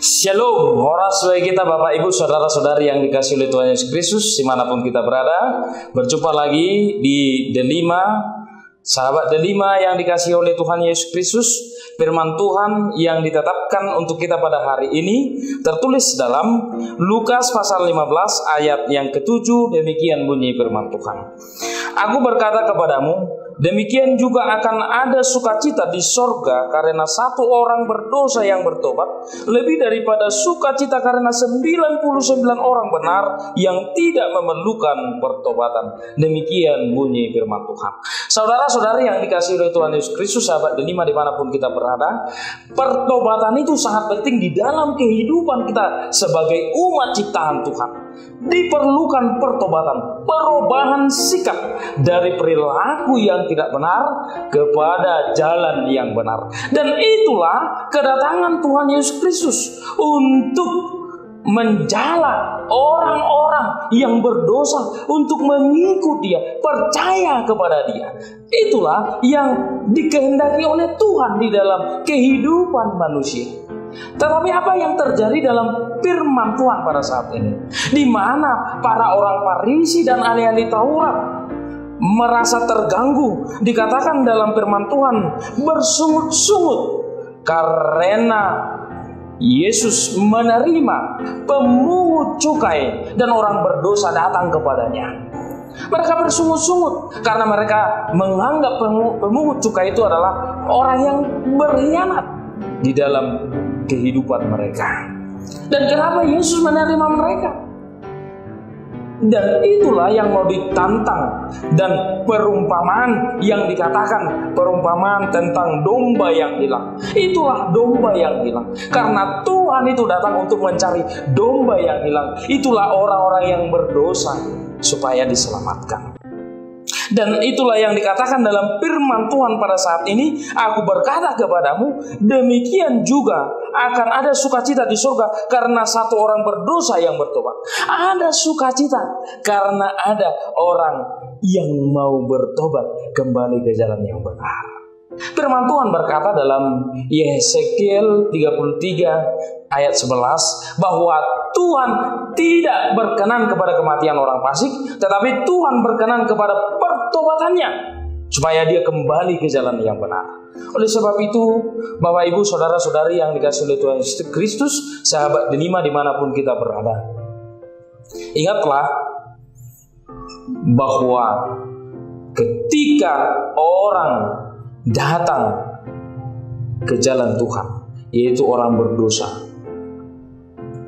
Shalom, horas bagi kita Bapak Ibu Saudara-saudari yang dikasihi oleh Tuhan Yesus Kristus dimanapun kita berada. Berjumpa lagi di Delima, sahabat Delima yang dikasihi oleh Tuhan Yesus Kristus. Firman Tuhan yang ditetapkan untuk kita pada hari ini tertulis dalam Lukas pasal 15 ayat yang ke-7. Demikian bunyi firman Tuhan. Aku berkata kepadamu, demikian juga akan ada sukacita di sorga karena satu orang berdosa yang bertobat, lebih daripada sukacita karena 99 orang benar yang tidak memerlukan pertobatan. Demikian bunyi firman Tuhan. Saudara-saudari yang dikasihi oleh Tuhan Yesus Kristus, sahabat Delima dimanapun kita berada, pertobatan itu sangat penting di dalam kehidupan kita sebagai umat ciptaan Tuhan. Diperlukan pertobatan, perubahan sikap dari perilaku yang tidak benar kepada jalan yang benar. Dan itulah kedatangan Tuhan Yesus Kristus untuk menjala orang-orang yang berdosa untuk mengikut Dia, percaya kepada Dia. Itulah yang dikehendaki oleh Tuhan di dalam kehidupan manusia. Tetapi apa yang terjadi dalam firman Tuhan pada saat ini? Di mana para orang Farisi dan ahli-ahli Taurat merasa terganggu. Dikatakan dalam firman Tuhan bersungut-sungut karena Yesus menerima pemungut cukai dan orang berdosa datang kepadanya. Mereka bersungut-sungut karena mereka menganggap pemungut cukai itu adalah orang yang berkhianat di dalam kehidupan mereka. Dan kenapa Yesus menerima mereka? Dan itulah yang mau ditantang. Dan perumpamaan yang dikatakan, perumpamaan tentang domba yang hilang, itulah domba yang hilang. Karena Tuhan itu datang untuk mencari domba yang hilang. Itulah orang-orang yang berdosa supaya diselamatkan. Dan itulah yang dikatakan dalam firman Tuhan pada saat ini. Aku berkata kepadamu, demikian juga akan ada sukacita di surga karena satu orang berdosa yang bertobat. Ada sukacita karena ada orang yang mau bertobat kembali ke jalan yang benar. Firman Tuhan berkata dalam Yesekiel 33 ayat 11 bahwa Tuhan tidak berkenan kepada kematian orang fasik, tetapi Tuhan berkenan kepada pertobatannya supaya dia kembali ke jalan yang benar. Oleh sebab itu, Bapak Ibu Saudara-saudari yang dikasihi oleh Tuhan Yesus Kristus, sahabat Delima dimanapun kita berada, ingatlah bahwa ketika orang datang ke jalan Tuhan, yaitu orang berdosa,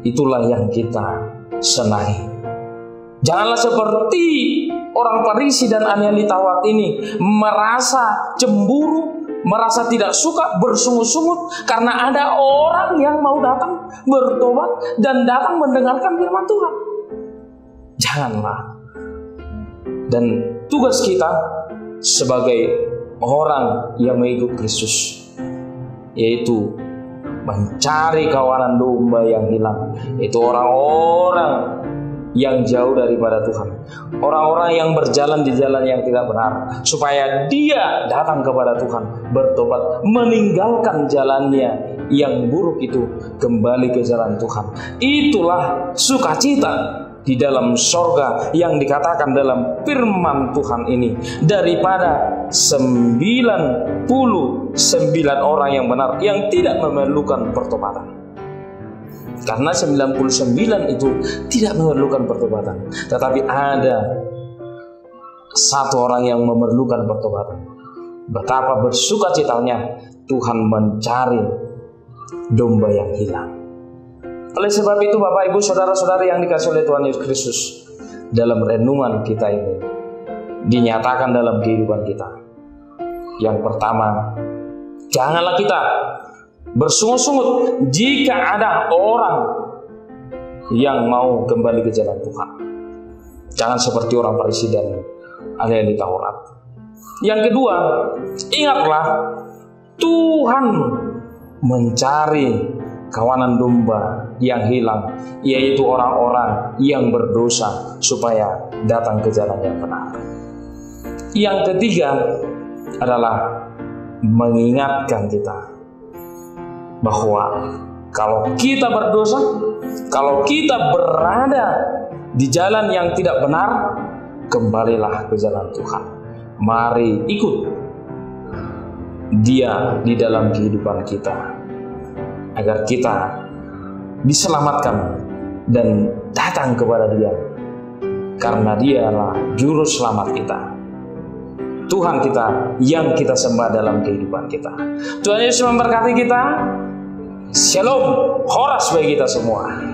itulah yang kita senangi. Janganlah seperti orang Farisi dan ahli Taurat ini merasa cemburu, merasa tidak suka, bersungut-sungut karena ada orang yang mau datang bertobat dan datang mendengarkan firman Tuhan. Janganlah. Dan tugas kita sebagai orang yang mengikut Kristus, yaitu mencari kawanan domba yang hilang, yaitu orang-orang yang jauh daripada Tuhan, orang-orang yang berjalan di jalan yang tidak benar, supaya dia datang kepada Tuhan, bertobat, meninggalkan jalannya yang buruk itu, kembali ke jalan Tuhan. Itulah sukacita di dalam sorga yang dikatakan dalam firman Tuhan ini, daripada 99 orang yang benar yang tidak memerlukan pertobatan. Karena 99 itu tidak memerlukan pertobatan, tetapi ada satu orang yang memerlukan pertobatan. Betapa bersukacitanya Tuhan mencari domba yang hilang. Oleh sebab itu, Bapak Ibu Saudara-saudari yang dikasihi oleh Tuhan Yesus Kristus, dalam renungan kita ini dinyatakan dalam kehidupan kita. Yang pertama, janganlah kita bersungut-sungut jika ada orang yang mau kembali ke jalan Tuhan. Jangan seperti orang Farisi dan ahli Taurat. Yang kedua, ingatlah Tuhan mencari kawanan domba yang hilang, yaitu orang-orang yang berdosa, supaya datang ke jalan yang benar. Yang ketiga adalah mengingatkan kita bahwa Kalau kita berdosa, kalau kita berada di jalan yang tidak benar, kembalilah ke jalan Tuhan. Mari ikut Dia di dalam kehidupan kita, agar kita diselamatkan dan datang kepada Dia, karena Dialah juru selamat kita, Tuhan kita yang kita sembah dalam kehidupan kita. Tuhan Yesus memberkati kita. Shalom, horas bagi kita semua.